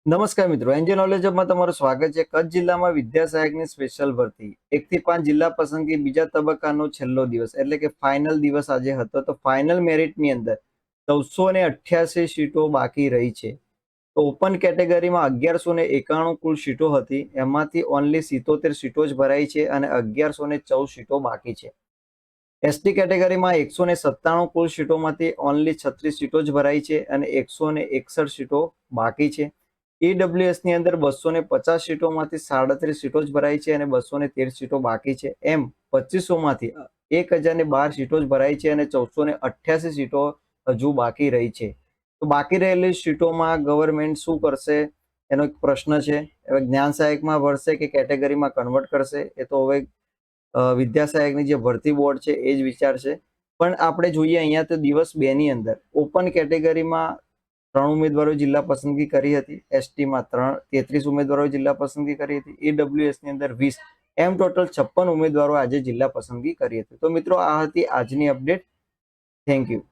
નમસ્કાર મિત્રો, એનજી નોલેજમાં તમારું સ્વાગત છે। કચ્છ જિલ્લામાં વિદ્યા સહાયકની સ્પેશિયલ ભરતી 1 થી 5 જિલ્લા પસંદગી બીજા તબક્કાનો છેલ્લો દિવસ એટલે કે ફાઇનલ દિવસ આજે હતો। તો ફાઇનલ મેરિટની અંદર 1488 સીટો બાકી રહી છે। તો ઓપન કેટેગરીમાં 1191 કુલ સીટો હતી, એમાંથી ઓનલી 77 સીટો જ ભરાઈ છે અને 1114 સીટો બાકી છે। એસટી કેટેગરીમાં 197 કુલ સીટોમાંથી ઓનલી 36 સીટો જ ભરાઈ છે અને 161 સીટો બાકી છે। ઈડબ્લ્યુએસ ની અંદર 250 સીટોમાંથી 37 સીટો જ ભરાઈ છે અને 213 સીટો બાકી છે। એમ 2500 માંથી 1012 સીટો જ ભરાઈ છે અને 1488 સીટો હજુ બાકી રહી છે। તો બાકી રહેલી સીટોમાં ગવર્મેન્ટ શું કરશે એનો એક પ્રશ્ન છે। હવે જ્ઞાન સહાયકમાં ભરશે કે કેટેગરીમાં કન્વર્ટ કરશે એ તો હવે વિદ્યા સહાયકની જે ભરતી બોર્ડ છે એ જ વિચારશે। પણ આપણે જોઈએ અહીંયા તો દિવસ 2 ની અંદર ઓપન કેટેગરીમાં 3 ઉમેદવારો જિલ્લા પસંદગી કરી હતી, એસટીમાં 33 ઉમેદવારો જિલ્લા પસંદગી કરી હતી, ઈડબ્લ્યુએસ ની અંદર 20, એમ ટોટલ 56 ઉમેદવારો આજે જિલ્લા પસંદગી કરી હતી। તો મિત્રો આ હતી આજની અપડેટ। Thank you.